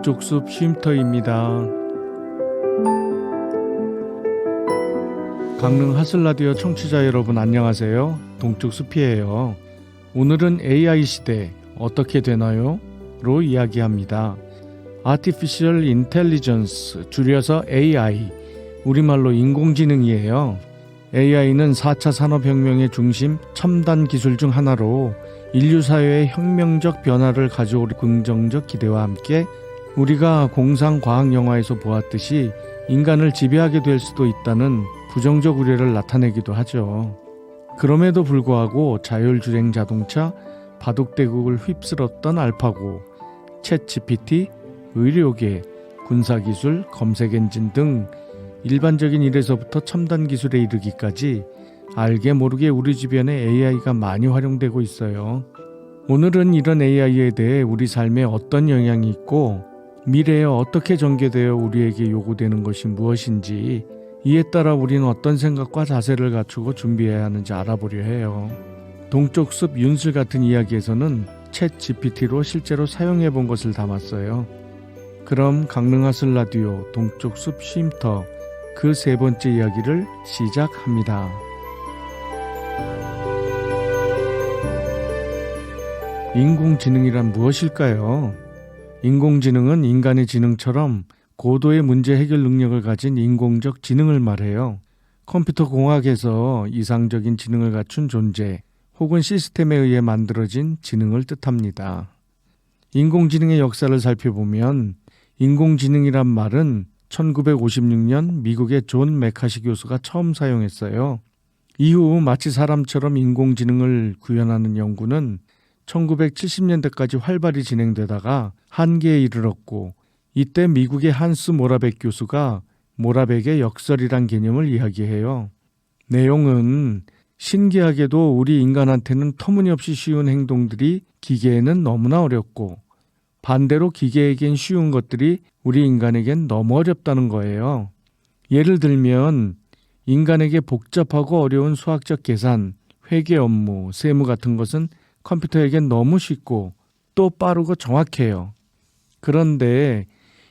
동쪽숲 쉼터입니다. 강릉 하슬라디오 청취자 여러분 안녕하세요. 동쪽숲이에요. 오늘은 AI 시대 어떻게 되나요? 로 이야기합니다. Artificial Intelligence, 줄여서 AI, 우리말로 인공지능이에요. AI는 4차 산업혁명의 중심 첨단 기술 중 하나로 인류 사회의 혁명적 변화를 가져올 긍정적 기대와 함께 우리가 공상 과학 영화에서 보았듯이 인간을 지배하게 될 수도 있다는 부정적 우려를 나타내기도 하죠. 그럼에도 불구하고 자율주행 자동차, 바둑대국을 휩쓸었던 알파고, 챗 GPT, 의료계, 군사기술, 검색엔진 등 일반적인 일에서부터 첨단 기술에 이르기까지 알게 모르게 우리 주변에 AI가 많이 활용되고 있어요. 오늘은 이런 AI에 대해 우리 삶에 어떤 영향이 있고 미래에 어떻게 전개되어 우리에게 요구되는 것이 무엇인지, 이에 따라 우리는 어떤 생각과 자세를 갖추고 준비해야 하는지 알아보려 해요. 동쪽숲 윤슬 같은 이야기에서는 챗 GPT로 실제로 사용해 본 것을 담았어요. 그럼 강릉 하슬라디오 동쪽숲 쉼터 그 세 번째 이야기를 시작합니다. 인공지능이란 무엇일까요? 인공지능은 인간의 지능처럼 고도의 문제 해결 능력을 가진 인공적 지능을 말해요. 컴퓨터 공학에서 이상적인 지능을 갖춘 존재 혹은 시스템에 의해 만들어진 지능을 뜻합니다. 인공지능의 역사를 살펴보면 인공지능이란 말은 1956년 미국의 존 메카시 교수가 처음 사용했어요. 이후 마치 사람처럼 인공지능을 구현하는 연구는 1970년대까지 활발히 진행되다가 한계에 이르렀고, 이때 미국의 한스 모라벡 교수가 모라벡의 역설이란 개념을 이야기해요. 내용은 신기하게도 우리 인간한테는 터무니없이 쉬운 행동들이 기계에는 너무나 어렵고, 반대로 기계에겐 쉬운 것들이 우리 인간에겐 너무 어렵다는 거예요. 예를 들면 인간에게 복잡하고 어려운 수학적 계산, 회계 업무, 세무 같은 것은 컴퓨터에겐 너무 쉽고 또 빠르고 정확해요. 그런데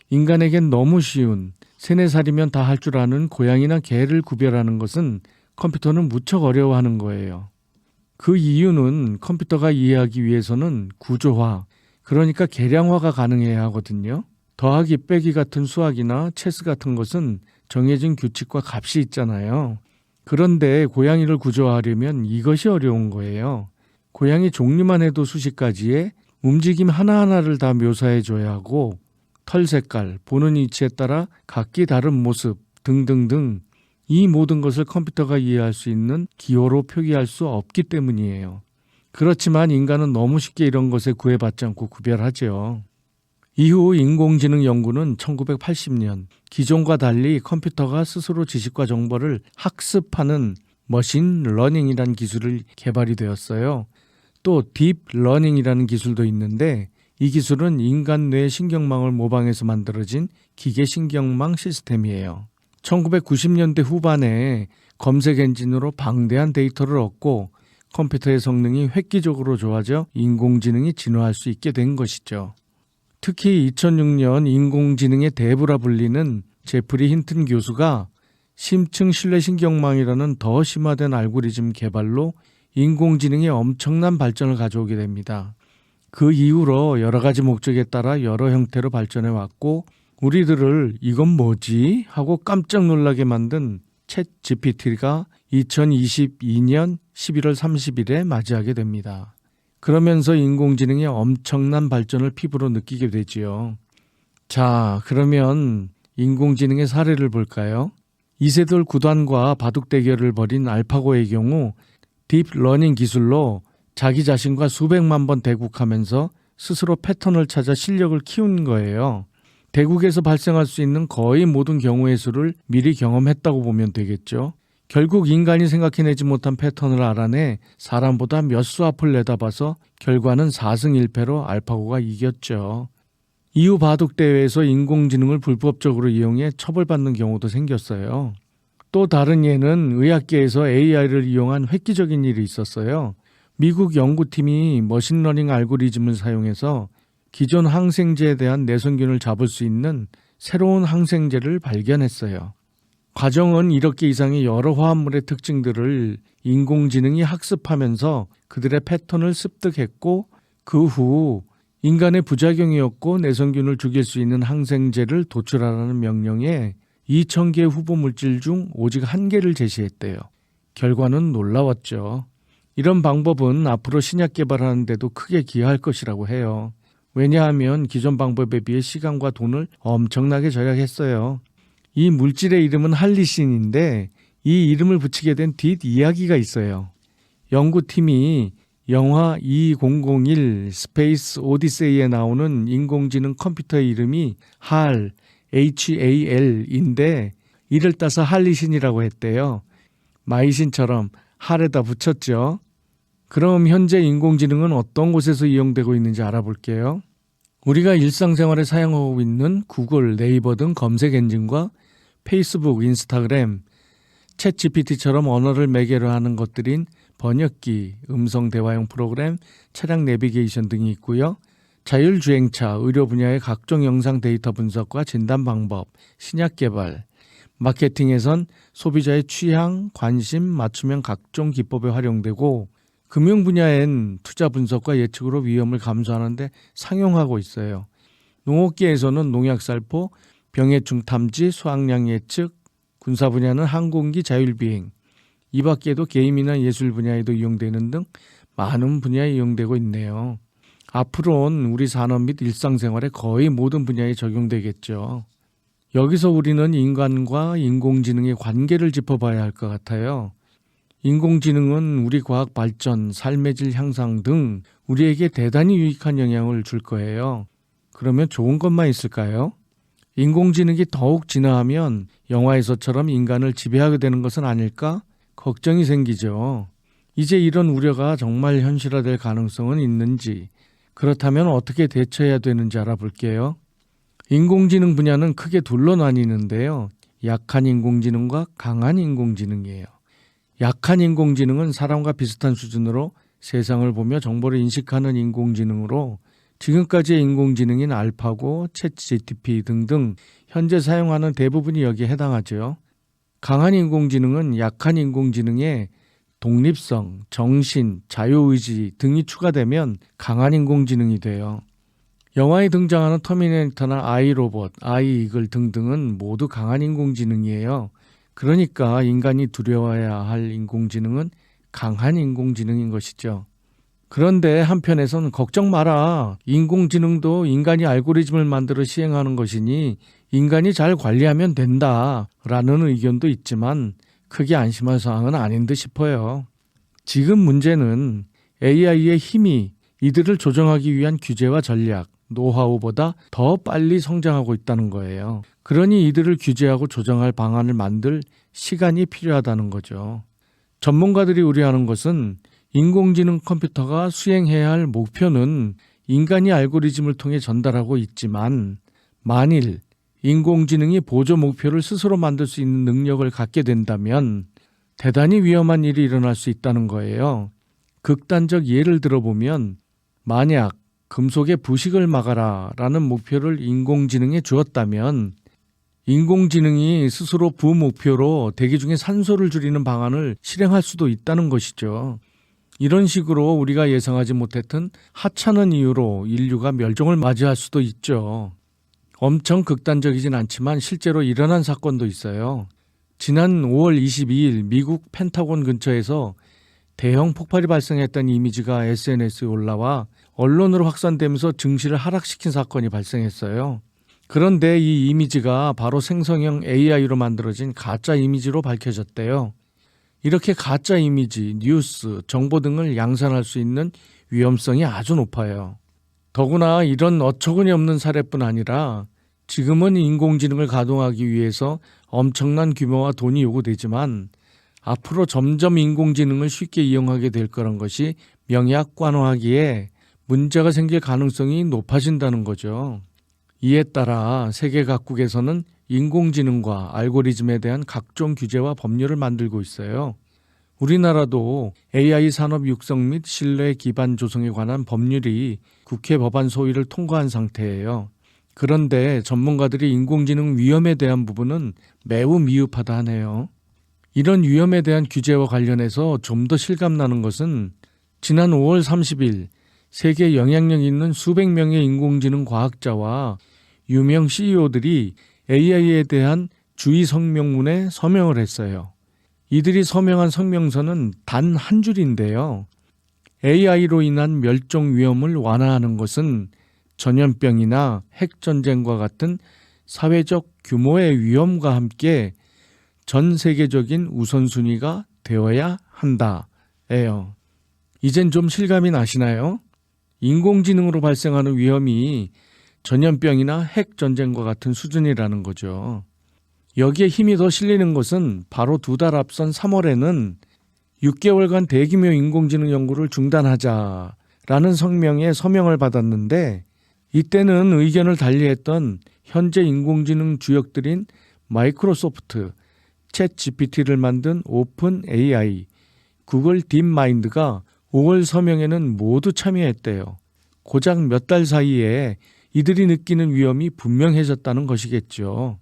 인간에겐 너무 쉬운 3, 4살이면 다 할 줄 아는 고양이나 개를 구별하는 것은 컴퓨터는 무척 어려워하는 거예요. 그 이유는 컴퓨터가 이해하기 위해서는 구조화, 그러니까 계량화가 가능해야 하거든요. 더하기 빼기 같은 수학이나 체스 같은 것은 정해진 규칙과 값이 있잖아요. 그런데 고양이를 구조화하려면 이것이 어려운 거예요. 고양이 종류만 해도 수십 가지에 움직임 하나하나를 다 묘사해 줘야 하고, 털 색깔, 보는 위치에 따라 각기 다른 모습 등등등, 이 모든 것을 컴퓨터가 이해할 수 있는 기호로 표기할 수 없기 때문이에요. 그렇지만 인간은 너무 쉽게 이런 것에 구애받지 않고 구별하죠. 이후 인공지능 연구는 1980년 기존과 달리 컴퓨터가 스스로 지식과 정보를 학습하는 머신 러닝이라는 기술이 개발이 되었어요. 또 딥러닝이라는 기술도 있는데, 이 기술은 인간 뇌의 신경망을 모방해서 만들어진 기계 신경망 시스템이에요. 1990년대 후반에 검색 엔진으로 방대한 데이터를 얻고 컴퓨터의 성능이 획기적으로 좋아져 인공지능이 진화할 수 있게 된 것이죠. 특히 2006년 인공지능의 대부라 불리는 제프리 힌튼 교수가 심층 신뢰신경망이라는 더 심화된 알고리즘 개발로 인공지능의 엄청난 발전을 가져오게 됩니다. 그 이후로 여러 가지 목적에 따라 여러 형태로 발전해 왔고, 우리들을 이건 뭐지? 하고 깜짝 놀라게 만든 챗 GPT가 2022년 11월 30일에 맞이하게 됩니다. 그러면서 인공지능의 엄청난 발전을 피부로 느끼게 되지요. 자, 그러면 인공지능의 사례를 볼까요? 이세돌 구단과 바둑 대결을 벌인 알파고의 경우 딥러닝 기술로 자기 자신과 수백만 번 대국하면서 스스로 패턴을 찾아 실력을 키운 거예요. 대국에서 발생할 수 있는 거의 모든 경우의 수를 미리 경험했다고 보면 되겠죠. 결국 인간이 생각해내지 못한 패턴을 알아내 사람보다 몇 수 앞을 내다봐서 결과는 4승 1패로 알파고가 이겼죠. 이후 바둑대회에서 인공지능을 불법적으로 이용해 처벌받는 경우도 생겼어요. 또 다른 예는 의학계에서 AI를 이용한 획기적인 일이 있었어요. 미국 연구팀이 머신러닝 알고리즘을 사용해서 기존 항생제에 대한 내성균을 잡을 수 있는 새로운 항생제를 발견했어요. 과정은 이렇게 이상의 여러 화합물의 특징들을 인공지능이 학습하면서 그들의 패턴을 습득했고, 그 후 인간의 부작용이었고 내성균을 죽일 수 있는 항생제를 도출하라는 명령에 2,000개의 후보 물질 중 오직 1개를 제시했대요. 결과는 놀라웠죠. 이런 방법은 앞으로 신약 개발하는 데도 크게 기여할 것이라고 해요. 왜냐하면 기존 방법에 비해 시간과 돈을 엄청나게 절약했어요. 이 물질의 이름은 할리신인데 이 이름을 붙이게 된 뒷이야기가 있어요. 연구팀이 영화 2001 스페이스 오디세이에 나오는 인공지능 컴퓨터의 이름이 HAL인데 이를 따서 할리신이라고 했대요. 마이신처럼 할에다 붙였죠. 그럼 현재 인공지능은 어떤 곳에서 이용되고 있는지 알아볼게요. 우리가 일상생활에 사용하고 있는 구글, 네이버 등 검색 엔진과 페이스북, 인스타그램, 챗 GPT처럼 언어를 매개로 하는 것들인 번역기, 음성 대화용 프로그램, 차량 내비게이션 등이 있고요. 자율주행차, 의료 분야의 각종 영상 데이터 분석과 진단 방법, 신약 개발, 마케팅에선 소비자의 취향, 관심, 맞춤형 각종 기법에 활용되고, 금융 분야엔 투자 분석과 예측으로 위험을 감소하는 데 상용하고 있어요. 농업계에서는 농약살포, 병해충 탐지, 수확량 예측, 군사 분야는 항공기 자율비행, 이 밖에도 게임이나 예술 분야에도 이용되는 등 많은 분야에 이용되고 있네요. 앞으로는 우리 산업 및 일상생활의 거의 모든 분야에 적용되겠죠. 여기서 우리는 인간과 인공지능의 관계를 짚어봐야 할 것 같아요. 인공지능은 우리 과학 발전, 삶의 질 향상 등 우리에게 대단히 유익한 영향을 줄 거예요. 그러면 좋은 것만 있을까요? 인공지능이 더욱 진화하면 영화에서처럼 인간을 지배하게 되는 것은 아닐까? 걱정이 생기죠. 이제 이런 우려가 정말 현실화될 가능성은 있는지, 그렇다면 어떻게 대처해야 되는지 알아볼게요. 인공지능 분야는 크게 둘로 나뉘는데요. 약한 인공지능과 강한 인공지능이에요. 약한 인공지능은 사람과 비슷한 수준으로 세상을 보며 정보를 인식하는 인공지능으로 지금까지의 인공지능인 알파고, 챗GPT 등등 현재 사용하는 대부분이 여기에 해당하죠. 강한 인공지능은 약한 인공지능에 독립성, 정신, 자유의지 등이 추가되면 강한 인공지능이 돼요. 영화에 등장하는 터미네이터나 아이로봇, 아이이글 등등은 모두 강한 인공지능이에요. 그러니까 인간이 두려워해야 할 인공지능은 강한 인공지능인 것이죠. 그런데 한편에서는 걱정 마라. 인공지능도 인간이 알고리즘을 만들어 시행하는 것이니 인간이 잘 관리하면 된다 라는 의견도 있지만 크게 안심할 사항은 아닌 듯 싶어요. 지금 문제는 AI의 힘이 이들을 조정하기 위한 규제와 전략, 노하우보다 더 빨리 성장하고 있다는 거예요. 그러니 이들을 규제하고 조정할 방안을 만들 시간이 필요하다는 거죠. 전문가들이 우려하는 것은 인공지능 컴퓨터가 수행해야 할 목표는 인간이 알고리즘을 통해 전달하고 있지만 만일 인공지능이 보조 목표를 스스로 만들 수 있는 능력을 갖게 된다면 대단히 위험한 일이 일어날 수 있다는 거예요. 극단적 예를 들어보면 만약 금속의 부식을 막아라 라는 목표를 인공지능에 주었다면 인공지능이 스스로 부목표로 대기 중에 산소를 줄이는 방안을 실행할 수도 있다는 것이죠. 이런 식으로 우리가 예상하지 못했던 하찮은 이유로 인류가 멸종을 맞이할 수도 있죠. 엄청 극단적이진 않지만 실제로 일어난 사건도 있어요. 지난 5월 22일 미국 펜타곤 근처에서 대형 폭발이 발생했던 이미지가 SNS에 올라와 언론으로 확산되면서 증시를 하락시킨 사건이 발생했어요. 그런데 이 이미지가 바로 생성형 AI로 만들어진 가짜 이미지로 밝혀졌대요. 이렇게 가짜 이미지, 뉴스, 정보 등을 양산할 수 있는 위험성이 아주 높아요. 더구나 이런 어처구니 없는 사례뿐 아니라 지금은 인공지능을 가동하기 위해서 엄청난 규모와 돈이 요구되지만 앞으로 점점 인공지능을 쉽게 이용하게 될 거란 것이 명약관화하기에 문제가 생길 가능성이 높아진다는 거죠. 이에 따라 세계 각국에서는 인공지능과 알고리즘에 대한 각종 규제와 법률을 만들고 있어요. 우리나라도 AI 산업 육성 및 신뢰 기반 조성에 관한 법률이 국회 법안 소위를 통과한 상태예요. 그런데 전문가들이 인공지능 위험에 대한 부분은 매우 미흡하다 하네요. 이런 위험에 대한 규제와 관련해서 좀 더 실감나는 것은 지난 5월 30일 세계 영향력 있는 수백 명의 인공지능 과학자와 유명 CEO들이 AI에 대한 주의 성명문에 서명을 했어요. 이들이 서명한 성명서는 단 한 줄인데요. AI로 인한 멸종 위험을 완화하는 것은 전염병이나 핵전쟁과 같은 사회적 규모의 위험과 함께 전 세계적인 우선순위가 되어야 한다예요. 이젠 좀 실감이 나시나요? 인공지능으로 발생하는 위험이 전염병이나 핵전쟁과 같은 수준이라는 거죠. 여기에 힘이 더 실리는 것은 바로 2달 앞선 3월에는 6개월간 대규모 인공지능 연구를 중단하자라는 성명에 서명을 받았는데 이때는 의견을 달리했던 현재 인공지능 주역들인 마이크로소프트, 챗 GPT를 만든 오픈 AI, 구글 딥마인드가 5월 서명에는 모두 참여했대요. 고작 몇 달 사이에 이들이 느끼는 위험이 분명해졌다는 것이겠죠.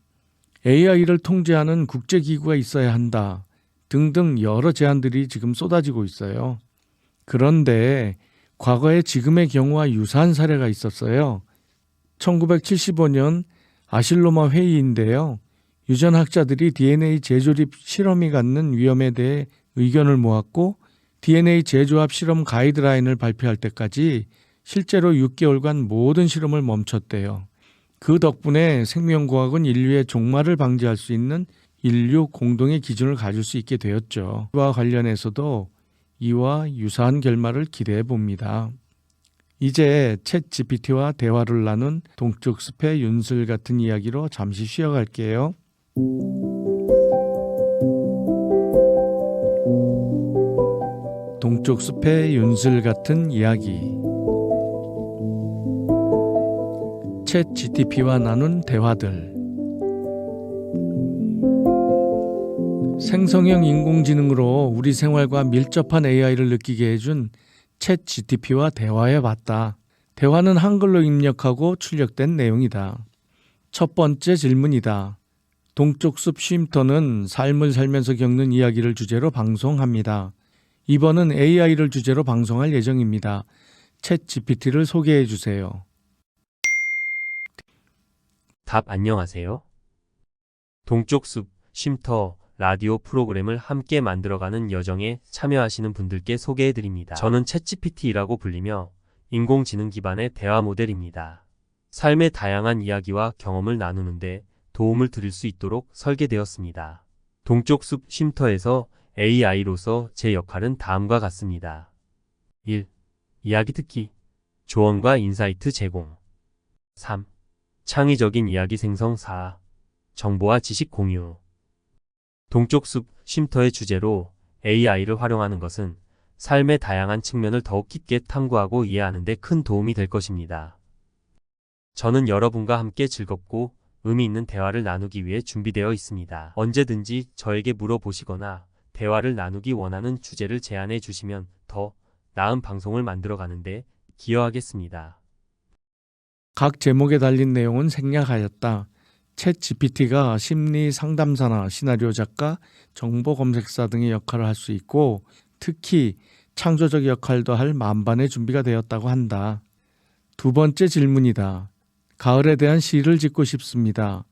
AI를 통제하는 국제기구가 있어야 한다 등등 여러 제안들이 지금 쏟아지고 있어요. 그런데 과거에 지금의 경우와 유사한 사례가 있었어요. 1975년 아실로마 회의인데요. 유전학자들이 DNA 재조립 실험이 갖는 위험에 대해 의견을 모았고 DNA 재조합 실험 가이드라인을 발표할 때까지 실제로 6개월간 모든 실험을 멈췄대요. 그 덕분에 생명과학은 인류의 종말을 방지할 수 있는 인류 공동의 기준을 가질 수 있게 되었죠. 이와 관련해서도 이와 유사한 결말을 기대해 봅니다. 이제 챗 GPT와 대화를 나눈 동쪽 숲의 윤슬 같은 이야기로 잠시 쉬어갈게요. 동쪽 숲의 윤슬 같은 이야기. 챗 GTP와 나눈 대화들. 생성형 인공지능으로 우리 생활과 밀접한 AI를 느끼게 해준 챗 GTP와 대화해봤다. 대화는 한글로 입력하고 출력된 내용이다. 첫 번째 질문이다. 동쪽 숲 쉼터는 삶을 살면서 겪는 이야기를 주제로 방송합니다. 이번은 AI를 주제로 방송할 예정입니다. 챗 GPT를 소개해 주세요. 답 안녕하세요. 동쪽 숲 쉼터 라디오 프로그램을 함께 만들어가는 여정에 참여하시는 분들께 소개해드립니다. 저는 챗GPT라고 불리며 인공지능 기반의 대화 모델입니다. 삶의 다양한 이야기와 경험을 나누는데 도움을 드릴 수 있도록 설계되었습니다. 동쪽 숲 쉼터에서 AI로서 제 역할은 다음과 같습니다. 1. 이야기 듣기, 조언과 인사이트 제공. 3. 창의적인 이야기 생성. 4. 정보와 지식 공유. 동쪽 숲 쉼터의 주제로 AI를 활용하는 것은 삶의 다양한 측면을 더욱 깊게 탐구하고 이해하는 데 큰 도움이 될 것입니다. 저는 여러분과 함께 즐겁고 의미 있는 대화를 나누기 위해 준비되어 있습니다. 언제든지 저에게 물어보시거나 대화를 나누기 원하는 주제를 제안해 주시면 더 나은 방송을 만들어가는데 기여하겠습니다. 각 제목에 달린 내용은 생략하였다. 챗 GPT가 심리 상담사나 시나리오 작가, 정보 검색사 등의 역할을 할 수 있고 특히 창조적 역할도 할 만반의 준비가 되었다고 한다. 두 번째 질문이다. 가을에 대한 시를 짓고 싶습니다.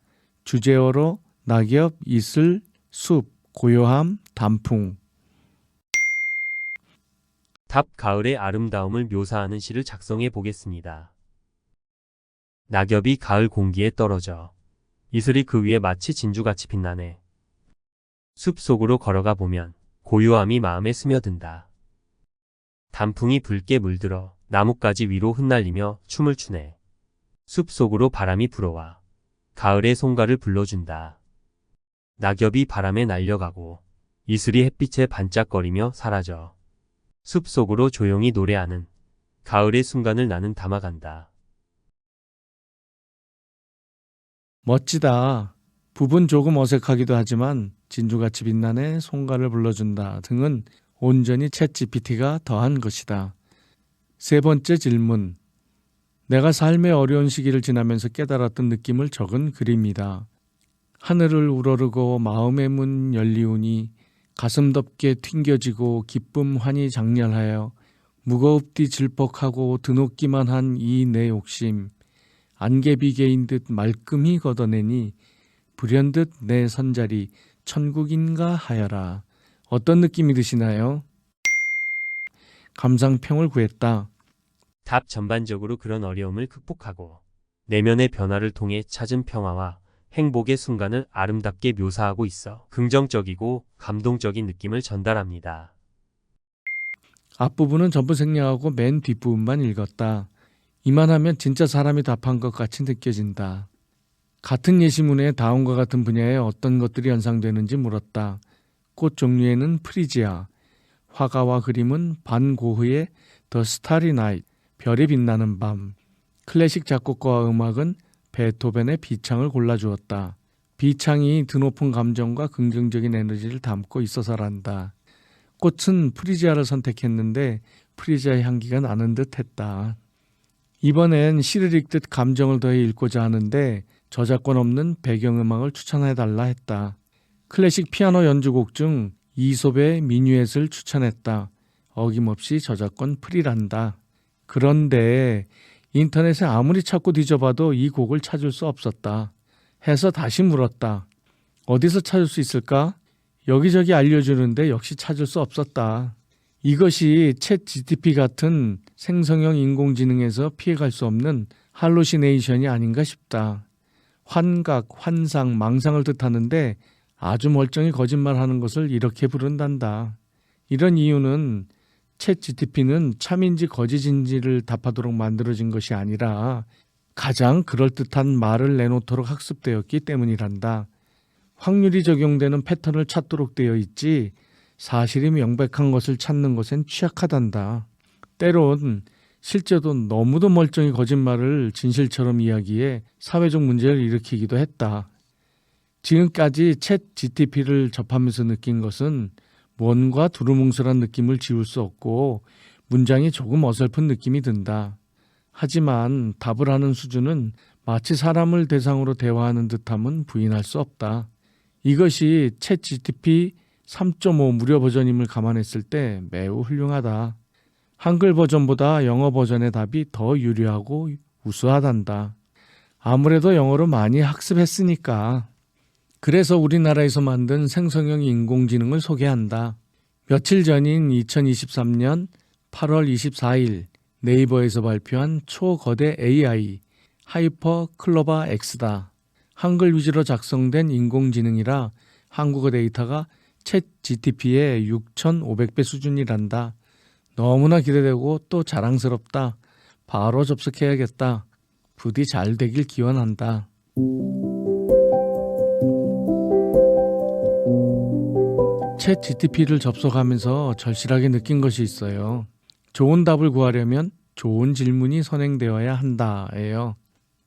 주제어로 낙엽, 이슬, 숲, 고요함, 단풍. 답 가을의 아름다움을 묘사하는 시를 작성해 보겠습니다. 낙엽이 가을 공기에 떨어져 이슬이 그 위에 마치 진주같이 빛나네. 숲 속으로 걸어가 보면 고요함이 마음에 스며든다. 단풍이 붉게 물들어 나뭇가지 위로 흩날리며 춤을 추네. 숲 속으로 바람이 불어와 가을의 송가를 불러준다. 낙엽이 바람에 날려가고 이슬이 햇빛에 반짝거리며 사라져 숲 속으로 조용히 노래하는 가을의 순간을 나는 담아간다. 멋지다. 부분 조금 어색하기도 하지만 진주같이 빛나네, 송가를 불러준다 등은 온전히 챗GPT가 더한 것이다. 세 번째 질문. 내가 삶의 어려운 시기를 지나면서 깨달았던 느낌을 적은 글입니다. 하늘을 우러르고 마음의 문 열리우니 가슴 덮게 튕겨지고 기쁨 환히 장렬하여 무거웁디 질퍽하고 드높기만 한 이 내 욕심 안개비 개인 듯 말끔히 걷어내니 불현듯 내 선자리 천국인가 하여라. 어떤 느낌이 드시나요? 감상평을 구했다. 답 전반적으로 그런 어려움을 극복하고 내면의 변화를 통해 찾은 평화와 행복의 순간을 아름답게 묘사하고 있어 긍정적이고 감동적인 느낌을 전달합니다. 앞부분은 전부 생략하고 맨 뒷부분만 읽었다. 이만하면 진짜 사람이 답한 것 같이 느껴진다. 같은 예시문에 다음과 같은 분야에 어떤 것들이 연상되는지 물었다. 꽃 종류에는 프리지아, 화가와 그림은 반 고흐의 더 스타리 나이트, 별이 빛나는 밤, 클래식 작곡가와 음악은 베토벤의 비창을 골라주었다. 비창이 드높은 감정과 긍정적인 에너지를 담고 있어서란다. 꽃은 프리지아를 선택했는데 프리지아 향기가 나는 듯 했다. 이번엔 시를 읽듯 감정을 더해 읽고자 하는데 저작권 없는 배경음악을 추천해달라 했다. 클래식 피아노 연주곡 중 이솝의 미뉴엣을 추천했다. 어김없이 저작권 프리란다. 그런데 인터넷에 아무리 찾고 뒤져봐도 이 곡을 찾을 수 없었다. 해서 다시 물었다. 어디서 찾을 수 있을까? 여기저기 알려주는데 역시 찾을 수 없었다. 이것이 챗 GTP 같은 생성형 인공지능에서 피해갈 수 없는 할루시네이션이 아닌가 싶다. 환각, 환상, 망상을 뜻하는데 아주 멀쩡히 거짓말하는 것을 이렇게 부른단다. 이런 이유는 챗 GTP는 참인지 거짓인지를 답하도록 만들어진 것이 아니라 가장 그럴듯한 말을 내놓도록 학습되었기 때문이란다. 확률이 적용되는 패턴을 찾도록 되어 있지 사실이 명백한 것을 찾는 것엔 취약하단다. 때론 실제도 너무도 멀쩡히 거짓말을 진실처럼 이야기해 사회적 문제를 일으키기도 했다. 지금까지 챗 GTP를 접하면서 느낀 것은 뭔가 두루뭉술한 느낌을 지울 수 없고 문장이 조금 어설픈 느낌이 든다. 하지만 답을 하는 수준은 마치 사람을 대상으로 대화하는 듯함은 부인할 수 없다. 이것이 챗 GTP 3.5 무료 버전임을 감안했을 때 매우 훌륭하다. 한글 버전보다 영어 버전의 답이 더 유리하고 우수하단다. 아무래도 영어로 많이 학습했으니까. 그래서 우리나라에서 만든 생성형 인공지능을 소개한다. 며칠 전인 2023년 8월 24일 네이버에서 발표한 초거대 AI 하이퍼 클로바 X다. 한글 위주로 작성된 인공지능이라 한국어 데이터가 챗 GTP의 6,500배 수준이란다. 너무나 기대되고 또 자랑스럽다. 바로 접속해야겠다. 부디 잘 되길 기원한다. 챗 GTP를 접속하면서 절실하게 느낀 것이 있어요. 좋은 답을 구하려면 좋은 질문이 선행되어야 한다예요.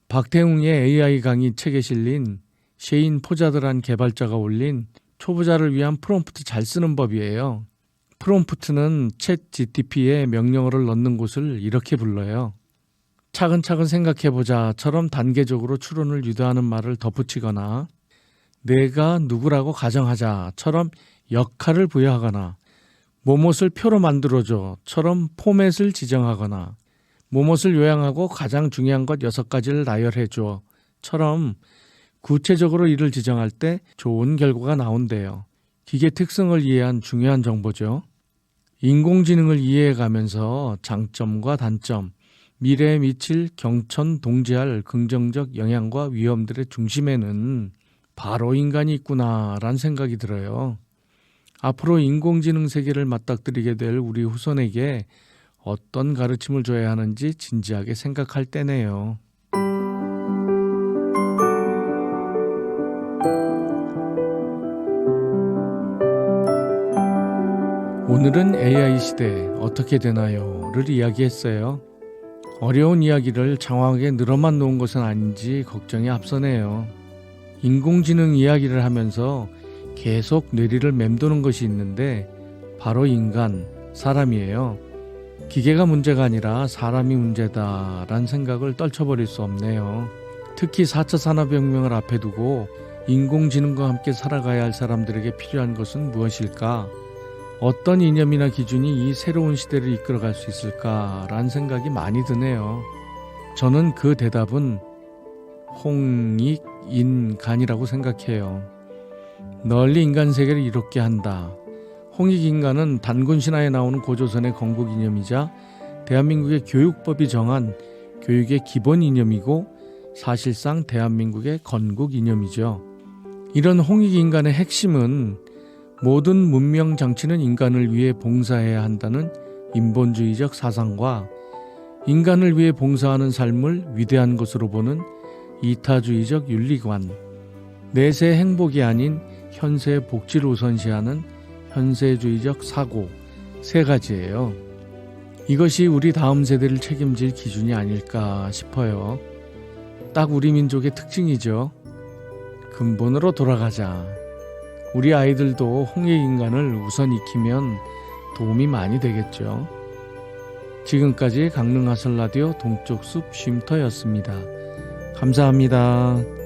박태웅의 AI 강의 책에 실린 셰인 포자드란 개발자가 올린 초보자를 위한 프롬프트 잘 쓰는 법이에요. 프롬프트는 챗 GTP에 명령어를 넣는 곳을 이렇게 불러요. 차근차근 생각해보자처럼 단계적으로 추론을 유도하는 말을 덧붙이거나 내가 누구라고 가정하자처럼 역할을 부여하거나 뭐뭇을 표로 만들어줘처럼 포맷을 지정하거나 뭐뭇을 요약하고 가장 중요한 것 6가지를 나열해줘처럼 구체적으로 이를 지정할 때 좋은 결과가 나온대요. 기계 특성을 이해한 중요한 정보죠. 인공지능을 이해해가면서 장점과 단점, 미래에 미칠 경천동지할 긍정적 영향과 위험들의 중심에는 바로 인간이 있구나라는 생각이 들어요. 앞으로 인공지능 세계를 맞닥뜨리게 될 우리 후손에게 어떤 가르침을 줘야 하는지 진지하게 생각할 때네요. 오늘은 AI 시대 어떻게 되나요?를 이야기했어요. 어려운 이야기를 장황하게 늘어만 놓은 것은 아닌지 걱정이 앞서네요. 인공지능 이야기를 하면서 계속 뇌리를 맴도는 것이 있는데 바로 인간, 사람이에요. 기계가 문제가 아니라 사람이 문제다라는 생각을 떨쳐버릴 수 없네요. 특히 4차 산업혁명을 앞에 두고 인공지능과 함께 살아가야 할 사람들에게 필요한 것은 무엇일까? 어떤 이념이나 기준이 이 새로운 시대를 이끌어갈 수 있을까라는 생각이 많이 드네요. 저는 그 대답은 홍익인간이라고 생각해요. 널리 인간 세계를 이롭게 한다. 홍익인간은 단군 신화에 나오는 고조선의 건국 이념이자 대한민국의 교육법이 정한 교육의 기본 이념이고 사실상 대한민국의 건국 이념이죠. 이런 홍익인간의 핵심은 모든 문명 장치는 인간을 위해 봉사해야 한다는 인본주의적 사상과 인간을 위해 봉사하는 삶을 위대한 것으로 보는 이타주의적 윤리관, 내세의 행복이 아닌 현세의 복지를 우선시하는 현세주의적 사고, 세 가지예요. 이것이 우리 다음 세대를 책임질 기준이 아닐까 싶어요. 딱 우리 민족의 특징이죠. 근본으로 돌아가자. 우리 아이들도 홍익인간을 우선 익히면 도움이 많이 되겠죠. 지금까지 강릉하설 라디오 동쪽숲 쉼터였습니다. 감사합니다.